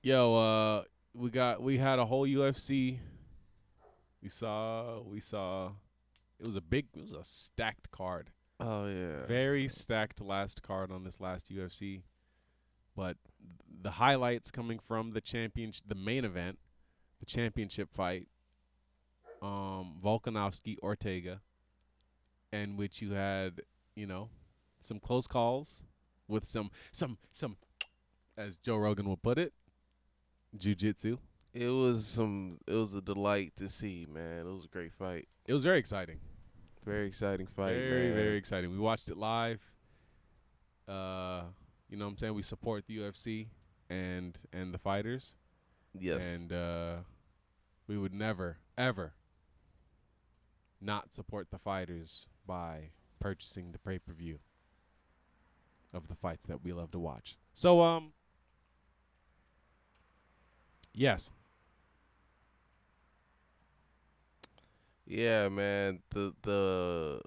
Yo, we had a whole UFC. We saw it was a stacked card. Oh yeah. Very stacked last card on this last UFC. But the highlights coming from the main event, the championship fight, Volkanovski Ortega, in which you had, you know, some close calls with some as Joe Rogan would put it, jujitsu. It was a delight to see, man. It was a great fight. It was very exciting. Very exciting fight, Very, man. very exciting. We watched it live. Uh, you know what I'm saying? We support the UFC and the fighters. Yes. And we would never, ever not support the fighters by purchasing the pay-per-view of the fights that we love to watch. So, yes. Yeah, man. The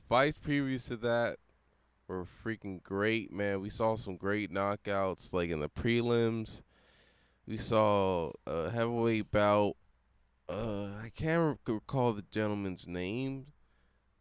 fights previous to that were freaking great, man. We saw some great knockouts like in the prelims. We saw a heavyweight bout. I can't recall the gentleman's name,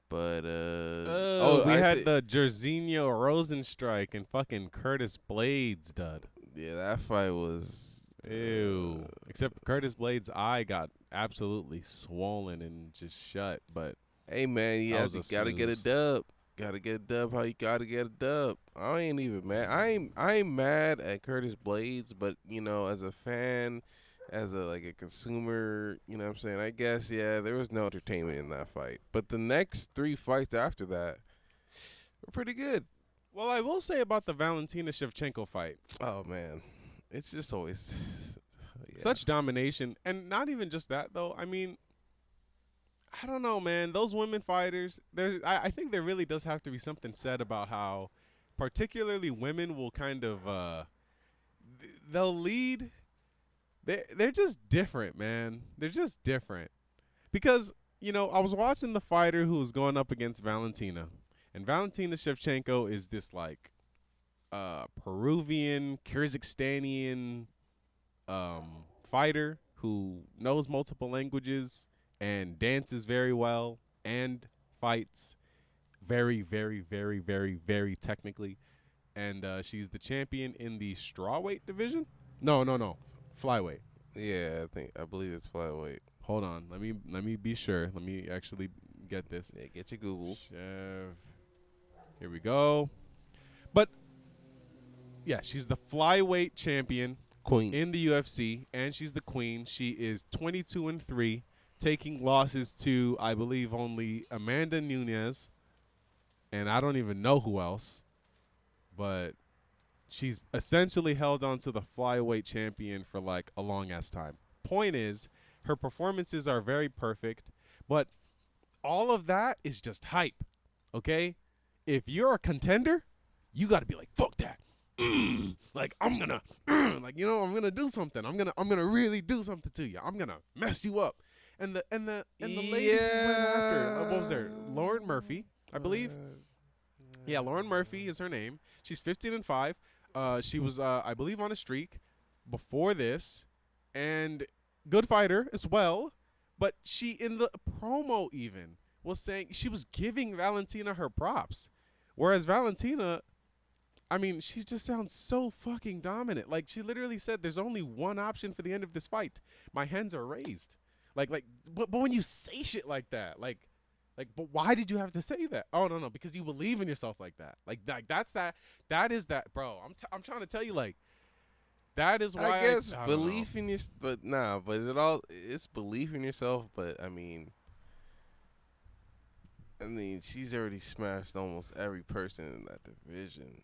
but We had the Jairzinho Rosenstrike and fucking Curtis Blades, dud. yeah, that fight was Ew. Except Curtis Blades' eye got absolutely swollen and just shut. But hey man, you gotta get a snooze. dub. Gotta get a dub how you gotta get a dub. I ain't even mad. I ain't mad at Curtis Blades, but you know, as a fan, as a consumer, you know what I'm saying? I guess yeah, there was no entertainment in that fight. But the next 3 fights after that were pretty good. Well, I will say about the Valentina Shevchenko fight, Oh man. It's just always yeah. such domination, and not even just that though. I mean, I don't know, man. Those women fighters, I think there really does have to be something said about how, particularly women will kind of they'll lead. They're just different, man. They're just different because I was watching the fighter who was going up against Valentina, and Valentina Shevchenko is this like Peruvian, Kyrgyzstanian fighter who knows multiple languages and dances very well and fights very, very, very, very, very technically. And she's the champion in the strawweight division. No, flyweight. Yeah, I believe it's flyweight. Hold on, let me be sure. Let me actually get this. Yeah, get your Google. Here we go. But yeah, she's the flyweight champion Queen. in the UFC, and she's the queen. She is 22-3, taking losses to I believe only Amanda Nunes, and I don't even know who else. But she's essentially held on to the flyweight champion for like a long ass time. Point is, her performances are very perfect, but all of that is just hype. Okay, if you're a contender, you got to be like, fuck that. Like I'm gonna I'm gonna do something. I'm gonna really do something to you. I'm gonna mess you up. And the lady who went after, what was her? Lauren Murphy, I believe. Yeah, Lauren Murphy is her name. She's 15-5. She was I believe on a streak before this, and good fighter as well. But she in the promo even was saying she was giving Valentina her props, whereas Valentina, I mean, she just sounds so fucking dominant. Like she literally said, "There's only one option for the end of this fight. My hands are raised." But when you say shit like that, but why did you have to say that? Oh no, because you believe in yourself like that. That is that, bro. I'm trying to tell you, like, that is why I guess I belief in your, it's belief in yourself. But I mean, she's already smashed almost every person in that division.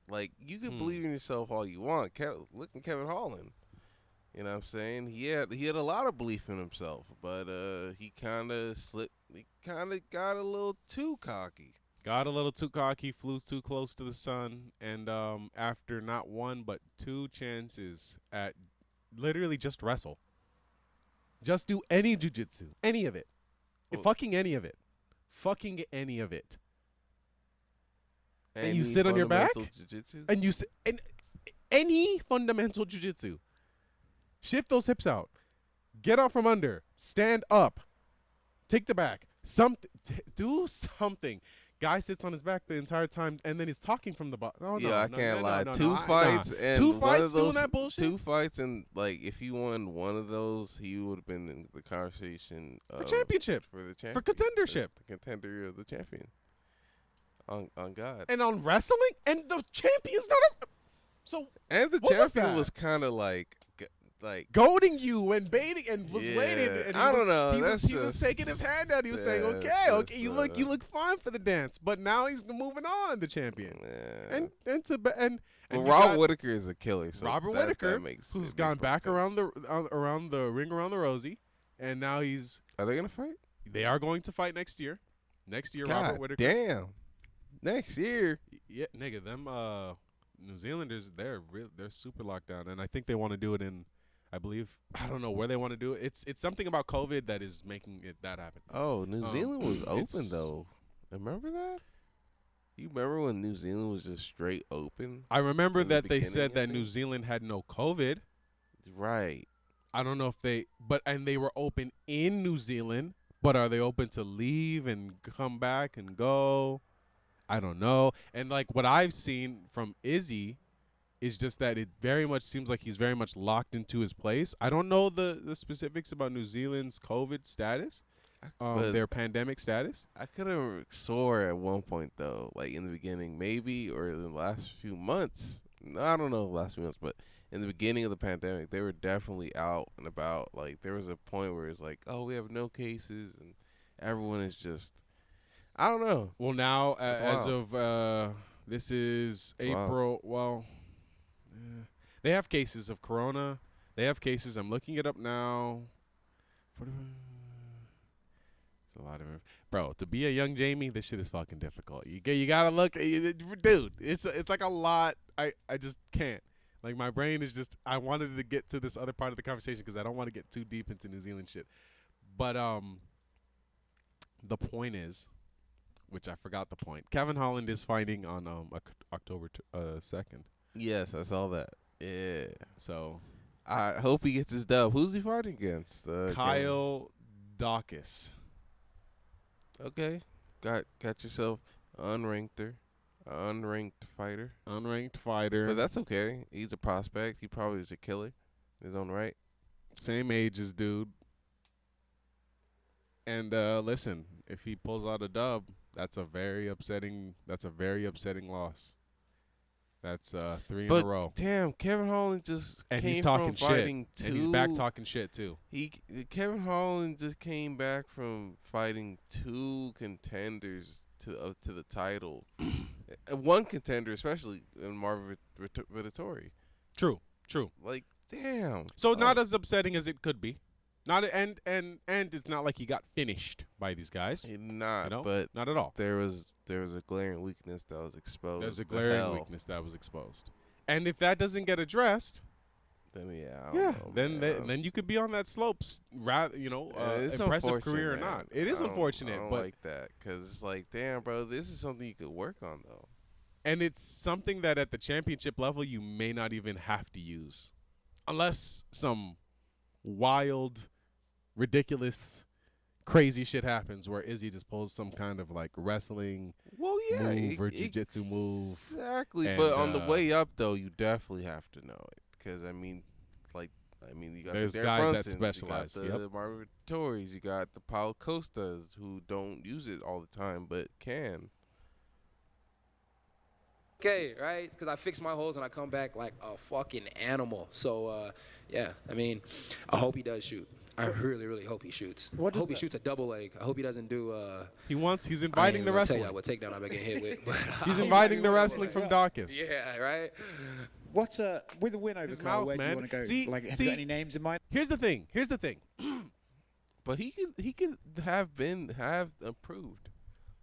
Like, you can believe in yourself all you want. Look at Kevin Holland. You know what I'm saying? He had a lot of belief in himself, but he kind of slipped. He kind of got a little too cocky. Got a little too cocky, flew too close to the sun, and after not one but 2 chances at literally just wrestle, just do any jujitsu, any of it, fucking any of it, fucking any of it. And you sit on your back, Jiu-jitsu? and you sit and any fundamental jujitsu. Shift those hips out. Get out from under. Stand up. Take the back. Do something. Guy sits on his back the entire time, and then he's talking from the bottom. Oh, Yeah, no, I no, can't no, lie. no, no, Two no, fights nah. and Two one fights of those, doing that bullshit. Two fights and like if he won one of those, he would have been in the conversation For championship. for the champion, For contendership. the contender of the champion. On God. And on wrestling, and the champion's not a. So And the what was champion that? was kind of like goading you and baiting and was Yeah, waiting. And I don't know. He was That's taking his hand out. He was saying, that's "Okay, you look fine for the dance." But now he's moving on, the champion. Yeah. And Well, you Rob got Whitaker is a killer. So Robert that Whitaker, makes who's it gone makes back sense. around the ring around the Rosie, and now Are they gonna fight? they are going to fight next year. Next year, God Robert Whitaker. damn. Next year. Yeah, nigga, them New Zealanders, they're super locked down, and I think they want to do it in. I believe I don't know where they want to do it. It's something about COVID that is making that happen. Oh, New Zealand was open it's- though. Remember that? You remember when New Zealand was just straight open? I remember in the that they said beginning, I that New think? Zealand had no COVID. Right. I don't know if and they were open in New Zealand, but are they open to leave and come back and go? I don't know. And like what I've seen from Izzy is just that it very much seems like he's very much locked into his place. I don't know the specifics about New Zealand's COVID status, But their pandemic status. I could have swore at one point though, like in the beginning, maybe, or in the last few months. I don't know the last few months, but in the beginning of the pandemic, they were definitely out and about. Like there was a point where it's like, oh, we have no cases, and everyone is just, I don't know. Well, now It's as wild. of this is Wow. April. Well, they have cases of corona. They have cases. I'm looking it up now. It's a lot of bro. To be a young Jamie, this shit is fucking difficult. You gotta look, dude. It's like a lot. I just can't. Like my brain is just. I wanted to get to this other part of the conversation because I don't want to get too deep into New Zealand shit. But the point is, which I forgot the point. Kevin Holland is fighting on October 2nd. Yes, I saw that. Yeah. So I hope he gets his dub. Who's he fighting against? Kyle Dawkins. Okay. Got yourself unranked fighter. Unranked fighter. But that's okay. He's a prospect. He probably is a killer in his own right. Same age as dude. And listen, if he pulls out a dub, that's a very upsetting loss. That's 3 in a row. Damn, Kevin Holland just And came he's talking from shit. fighting And he's back talking shit too. Kevin Holland just came back from fighting two contenders to the title. One contender, especially in Marvin Vittori. True. Like, damn. So not as upsetting as it could be. Not and it's not like he got finished by these guys. But not at all. there was a glaring weakness that was exposed. There's a to glaring hell. weakness that was exposed. And if that doesn't get addressed, Then I don't know, man. then you could be on that slope, rather It's impressive unfortunate, career or man. not. It is unfortunate, I don't but like that because it's like, damn, bro, this is something you could work on though. and it's something that at the championship level you may not even have to use, unless some wild, ridiculous, crazy shit happens where Izzy just pulls some kind of like wrestling move or jiu-jitsu move. Exactly, And, but on the way up though, you definitely have to know it because you got There's the Derek guys that Brunsons, specialize, You got the yep. Marvin Vittoris, you got the Paulo Costas who don't use it all the time but can. Okay, right? Because I fix my holes and I come back like a fucking animal. So, yeah, I mean, I hope he does shoot. I really, really hope he shoots. I hope he shoots a double leg. I hope he doesn't do. He's inviting the Tell wrestling. you what takedown I've been getting hit with. But He's inviting the wrestling from Dawkins. Yeah, right. What with a win over His Carl? mouth, Where do man. you want to go? See- have you see- got any names in mind? Here's the thing. But he could have improved.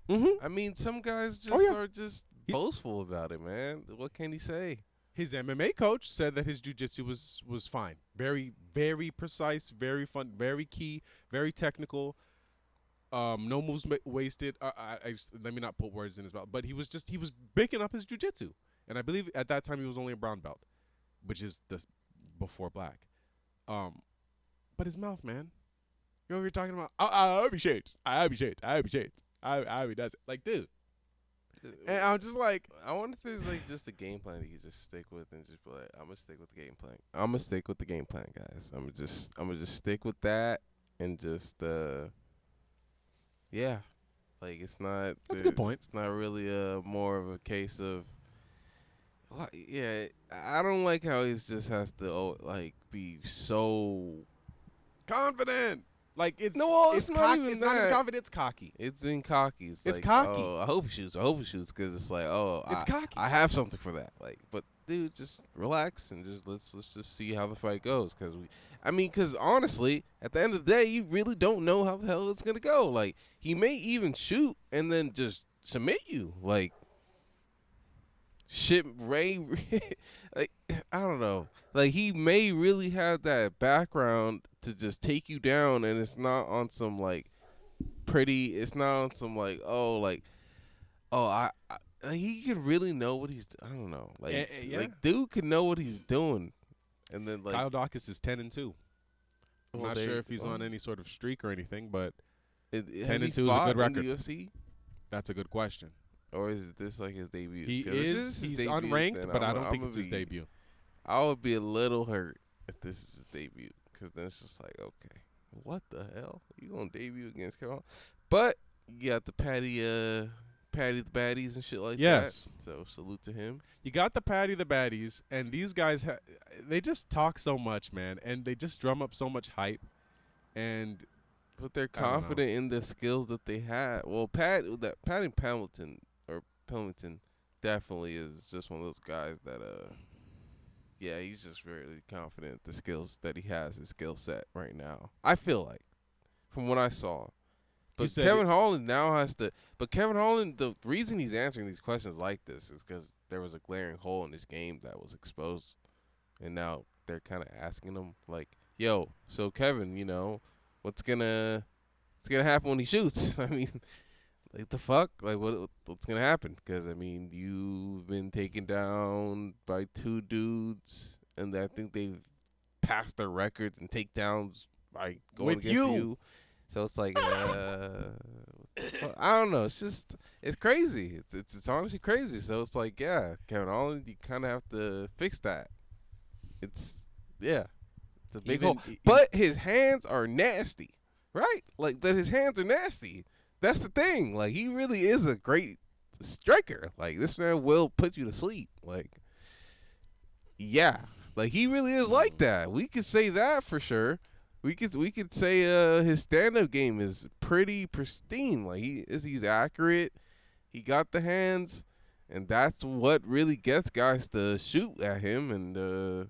Mm-hmm. I mean, some guys just yeah. are just boastful about it, man. What can he say? His MMA coach said that his jiu-jitsu was fine. Very, very precise, very fun, very key, very technical. No moves wasted. Let me not put words in his mouth. But he was picking up his jiu-jitsu. And I believe at that time he was only a brown belt, which is before black. But his mouth, man. You know what you're talking about? I appreciate. I appreciate. I appreciate. I does it. Like, dude. And I'm just like, I wonder if there's like just a game plan that you just stick with and just be like, I'm gonna stick with the game plan. I'm gonna stick with the game plan, guys. I'm gonna just stick with that and just yeah. Like it's not. That's a good point. It's not really more of a case of. Yeah, I don't like how he just has to like be so confident. Like it's it's not cocky. even It's not even that. confident. It's cocky. It's being cocky. It's like, cocky. Oh, I hope he shoots. I hope he shoots because it's like, oh, It's cocky. I have something for that. Like, but dude, just relax and just let's just see how the fight goes. Because honestly, at the end of the day, you really don't know how the hell it's gonna go. Like, he may even shoot and then just submit you. Like, shit, Ray. Like, I don't know. Like, he may really have that background to just take you down, and it's not on some like pretty. It's not on some like he could really know what he's. I don't know. Like, like dude could know what he's doing, and then like Kyle Dawkins is 10-2. I'm not sure if he's on any sort of streak or anything, but 10-2 is a good record. In the UFC? That's a good question. Or is this like his debut? He 'Cause is. He's debut, unranked, then but I I'm- don't I'm think gonna it's his be- debut. I would be a little hurt if this is his debut, because then it's just like, okay, what the hell? You gonna debut against Kevin? But you got the Patty the baddies and shit like Yes. that. So salute to him. You got the Patty the baddies, and these guys they just talk so much, man, and they just drum up so much hype, and But they're I don't know. confident in the skills that they had. Well, Patty Pemberton definitely is just one of those guys that yeah, he's just really confident in the skills that he has, his skill set right now. I feel like, from what I saw. But said Kevin Holland now has to. But Kevin Holland, the reason he's answering these questions like this is because there was a glaring hole in his game that was exposed, and now they're kind of asking him like, "Yo, so Kevin, you know, what's gonna happen when he shoots? I mean, like the fuck, like what's gonna happen? Because I mean, you've been taken down by two dudes, and I think they've passed their records and takedowns by going With against you. you. So it's like, I don't know. It's crazy. It's honestly crazy. So it's like, yeah, Kevin Holland, you kind of have to fix that. It's a big hole. But his hands are nasty, right? Like that, his hands are nasty. That's the thing. Like, he really is a great striker. Like, this man will put you to sleep. Like, yeah, like he really is like that. We could say that for sure. We could say his stand-up game is pretty pristine. Like, he's accurate. He got the hands, and that's what really gets guys to shoot at him and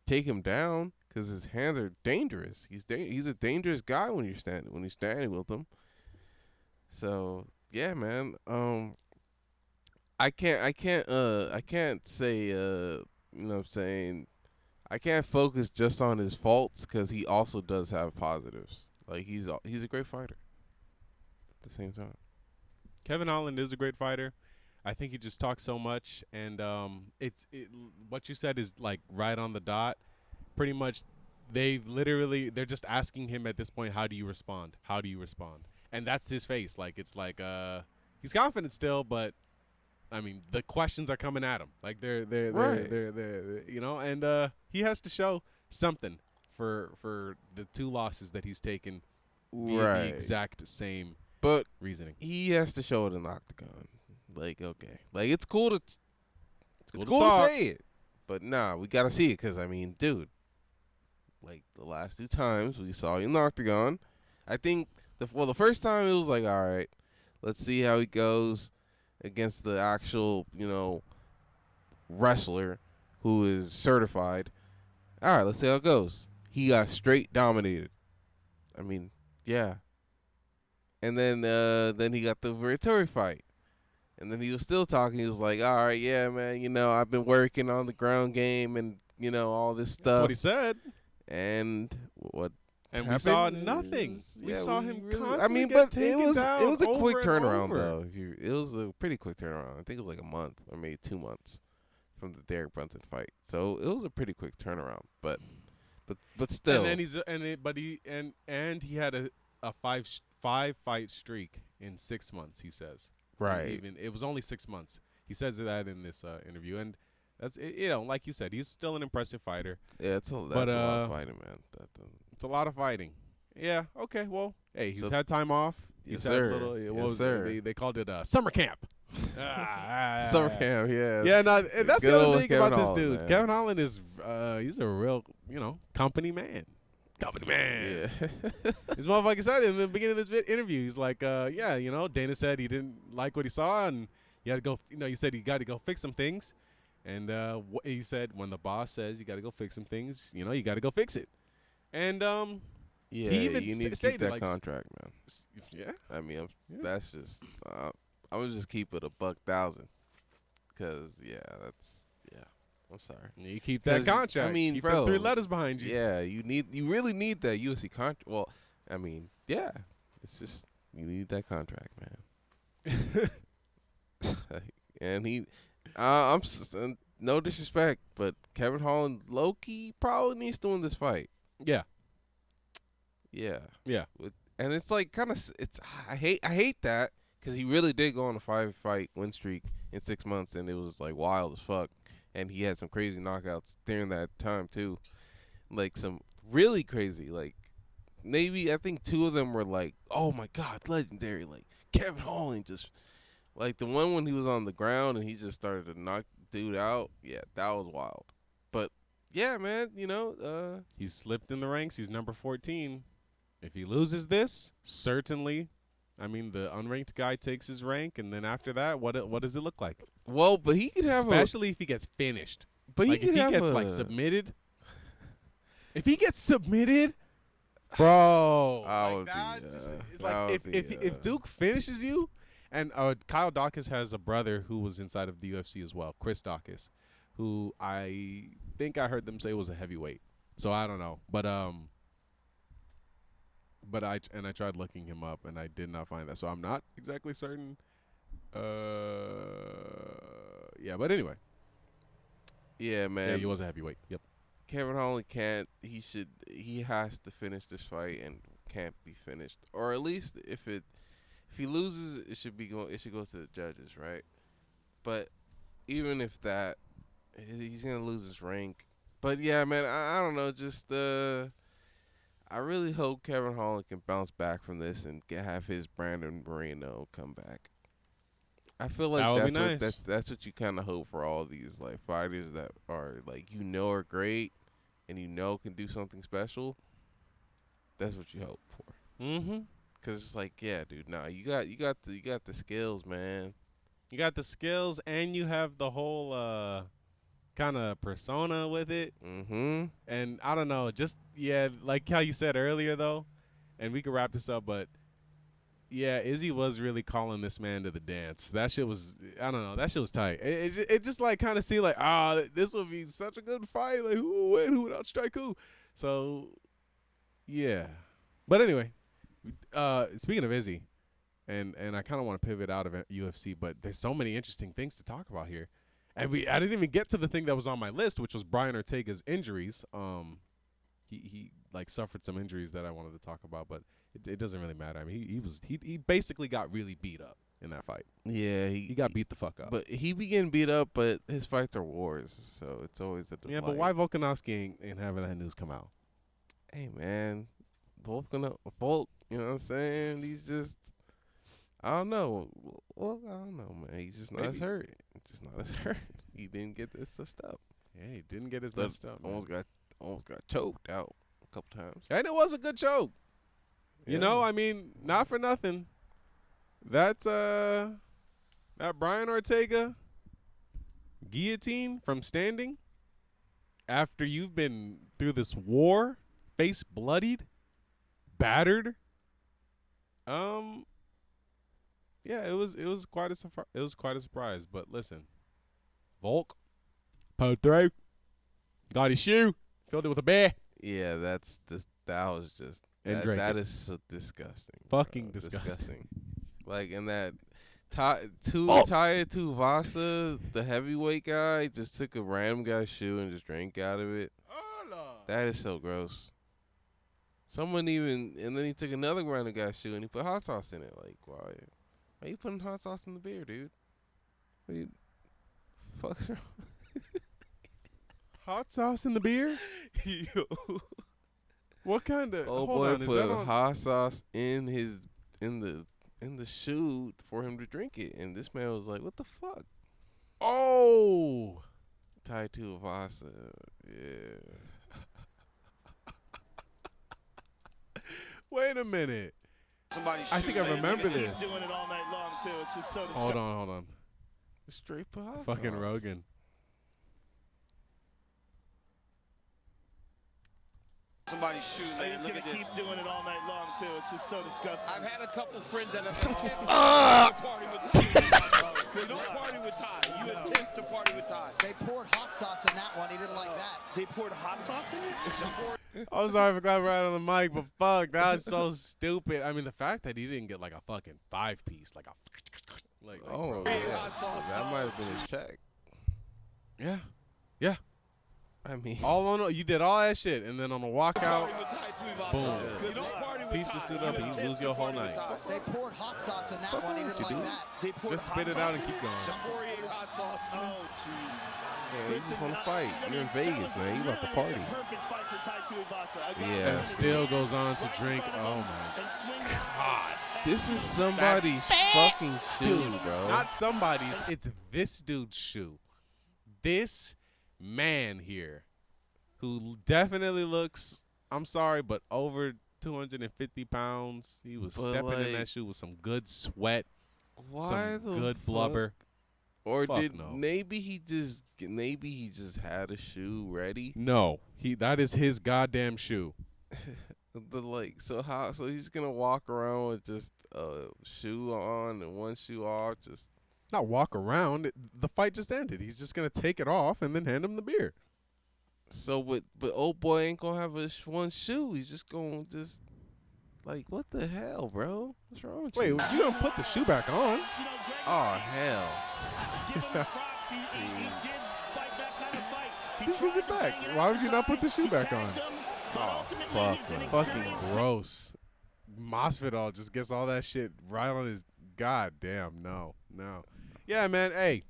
take him down, because his hands are dangerous. He's a dangerous guy when you're standing with him. So yeah, man. I can't say you know what I'm saying. I can't focus just on his faults, because he also does have positives. Like, he's a great fighter at the same time. Kevin Holland is a great fighter. I think he just talks so much, and what you said is like right on the dot. Pretty much, they're just asking him at this point, how do you respond? How do you respond? And that's his face. Like, it's like he's confident still, but I mean, the questions are coming at him. Like, they're you know, and he has to show something for the two losses that he's taken via the exact same But reasoning. he has to show it in the octagon. Like, okay, like it's cool to talk. say it, but nah, we gotta see it, because I mean, dude, like the last two times we saw you in the octagon, I think the first time it was like, all right, let's see how he goes against the actual, you know, wrestler who is certified. All right, let's see how it goes. He got straight dominated. I mean, yeah. And then he got the Vittori fight. And then he was still talking. He was like, all right, yeah, man, you know, I've been working on the ground game and, you know, all this stuff. That's what he said. And what And we happened saw is- nothing. We yeah, saw him really, constantly I mean, get but taken it was down a quick over and turnaround over. though. It was a pretty quick turnaround. I think it was like a month or maybe 2 months from the Derek Brunson fight. So it was a pretty quick turnaround. But but still. And then he had a five fight streak in 6 months. He says. Right. Even it was only 6 months. He says that in this interview, and that's like you said, he's still an impressive fighter. Yeah, that's a lot of fighting, man. It's a lot of fighting. Yeah. Okay. Well, hey, he's So- had time off. Yes, He's had sir. a little. Yes, sir. They called it summer camp. Summer camp, yeah. Yeah, no, and that's Good the other old thing Kevin about this Holland, dude. man. Kevin Holland is he's a real, company man. Company man. Yeah. This motherfucker said in the beginning of this interview, he's like, Dana said he didn't like what he saw, and you had to go. He said he got to go fix some things, and he said when the boss says you got to go fix some things, you got to go fix it, and Yeah, he even you need to keep stated, that like, contract, man. yeah. I mean, Yeah. that's just I'm gonna just keep it $1,000, cause I'm sorry. You keep that 'Cause, contract. I mean, keep bro, them 3 letters behind you. Yeah, you really need that UFC contract. Well, I mean, yeah, it's just you need that contract, man. And no disrespect, but Kevin Holland, low-key, probably needs to win this fight. Yeah. Yeah. Yeah. And it's like kind of I hate that because he really did go on a 5-fight win streak in 6 months, and it was like wild as fuck. And he had some crazy knockouts during that time too, like some really crazy. Like maybe I think 2 of them were like, oh my god, legendary. Like Kevin Holland just like the one when he was on the ground and he just started to knock dude out. Yeah, that was wild. But yeah, man, He's slipped in the ranks. He's number 14. If he loses this, certainly, I mean, the unranked guy takes his rank, and then after that, what does it look like? well, but he could have Especially if he gets finished. but Like, he could if he have gets like submitted. If he gets submitted, bro, I like would that be, just, it's that like would be, if Duke finishes you, and Kyle Dawkins has a brother who was inside of the UFC as well, Chris Dawkins, who I think I heard them say was a heavyweight. So I don't know, but I tried looking him up and I did not find that. So I'm not exactly certain. Yeah, but anyway, yeah, man. yeah, he was a heavyweight. Yep. Kevin Holland can't. He has to finish this fight and can't be finished. Or at least if he loses, it should go to the judges, right? But even if that, he's gonna lose his rank. But yeah, man, I don't know. Just I really hope Kevin Holland can bounce back from this and have his Brandon Moreno come back. I feel like That would be nice. that's what you kind of hope for all these like fighters that are like are great and can do something special. That's what you hope for. Mm-hmm. Cause it's like, yeah, dude, nah, you got the skills, man. You got the skills, and you have the whole kind of persona with it. Mm-hmm. And I don't know, just like how you said earlier though, and we can wrap this up, but yeah, Izzy was really calling this man to the dance. That shit was, I don't know, that shit was tight. It just like kind of seemed like, this will be such a good fight. Like, who will win? Who would outstrike who? So, yeah. But anyway, speaking of Izzy, and I kind of want to pivot out of UFC, but there's so many interesting things to talk about here. And I didn't even get to the thing that was on my list, which was Brian Ortega's injuries. He like suffered some injuries that I wanted to talk about, but it doesn't really matter. I mean, he basically got really beat up in that fight. Yeah, He got beat the fuck up. But he be getting beat up, but his fights are wars, so it's always a delight. Yeah, but why Volkanovski ain't having that news come out? Hey, man, Volk, you know what I'm saying? He's just, I don't know. Well, I don't know, man. He's just not as hurt. He didn't get this stuff. Yeah, he didn't get his But best up. Almost got choked out a couple times. And it was a good choke. You know, I mean, not for nothing. That Brian Ortega guillotine from standing after you've been through this war, face bloodied, battered. Yeah, it was quite a surprise. But listen, Volk, pulled through, got his shoe, filled it with a beer. Yeah, that was just And drank that it. is so disgusting. Fucking bro. disgusting. Like in that Taya Tuivasa, the heavyweight guy, just took a random guy's shoe and just drank out of it. Oh, That is so gross. Someone even, and then he took another round of guy's shoe and he put hot sauce in it. Like, why are you putting hot sauce in the beer, dude? What you, fuck's wrong? Hot sauce in the beer? Yo. What kind of? Old hold boy on, is put that on? hot sauce in the shoe for him to drink it, and this man was like, "What the fuck?" Oh, Tuivasa, yeah. wait a minute. I think I remember this. Doing it all night long too. It's just so Hold on. Straight put hot Fucking sauce. Rogan. Somebody's shoe. They're just gonna keep doing it all night long too. It's just so disgusting. I've had a couple friends that have attempted to party with Ty. You don't party with Ty. You attempt to party with Ty. They poured hot sauce in that one. He didn't like that. They poured hot sauce in it? I'm sorry I forgot right on the mic, but fuck, that's so stupid. I mean, the fact that he didn't get like a fucking 5-piece, like a like Oh, bro. yeah. That might have been his check. Yeah. I mean, All on you did all that shit, and then on the walkout, boom. You don't party with Piece Ty. this dude up, and you lose your whole night. They poured hot sauce in that one. He didn't like that. They poured Just hot spit it sauce out and in keep it? going. Poirier hot sauce. Oh, jeez. yeah, you just want to fight. You're in Vegas, man. You about to party. Perfect fight for Tai Tuivasa. Yeah. And still goes on to drink. Oh my God. This is somebody's fucking shoe, Dude, bro. not somebody's. It's this dude's shoe. This man here, who definitely looks, I'm sorry, but over 250 pounds. He was But, stepping in like, that shoe with some good sweat, Why some the good fuck? blubber. Or Fuck did no. maybe he just had a shoe ready? No, that is his goddamn shoe. But like, so he's gonna walk around with just a shoe on and one shoe off, just Not walk around. The fight just ended. He's just gonna take it off and then hand him the beer. so. But old boy ain't gonna have one shoe. He's just gonna like, what the hell, bro? What's wrong with Wait, you? you don't put the shoe back on? Oh hell! Just put it back. Why would you not put the shoe back on? Oh fuck, man. Fucking gross. Masvidal just gets all that shit right on his. God damn, no. Yeah, man. Hey,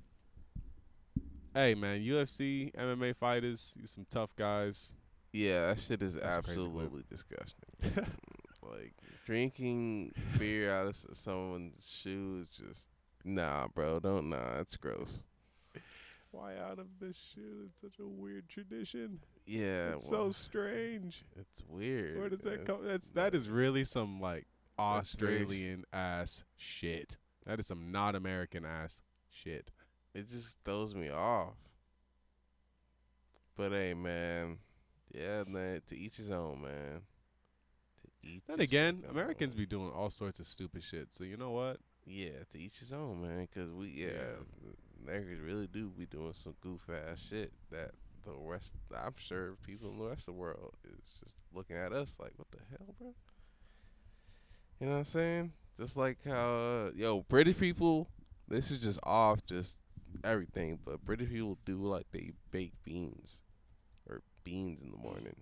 man. UFC, MMA fighters, you some tough guys. Yeah, that shit is That's a crazy clip. absolutely disgusting. Like, drinking beer out of someone's shoe is just nah, bro. That's gross. Why out of the shoe? It's such a weird tradition. Yeah, It's well, so strange. it's weird. Where does that man. come? That is really some like That's very Australian ass shit. That is some not American ass shit. It just throws me off. But hey, man, yeah, man. To each his own, man. To each. Then his again, own. Americans be doing all sorts of stupid shit. So you know what? Yeah, to each his own, man. Cause Americans really do be doing some goof ass shit that the rest. I'm sure people in the rest of the world is just looking at us like, what the hell, bro? You know what I'm saying? Just like how British people. This is just off, just everything. But British people do like they bake beans or beans in the morning.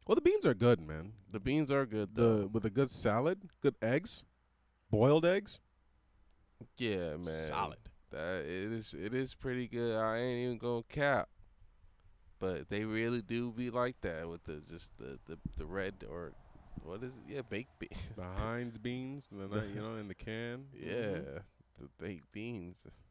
Well, the beans are good, man. The beans are good though. With a good salad, good eggs, boiled eggs. Yeah, man. Solid. That it is pretty good. I ain't even gonna cap. But they really do be like that with the red or what is it? Yeah, baked beans. The Heinz beans, in the can. Yeah, the baked beans.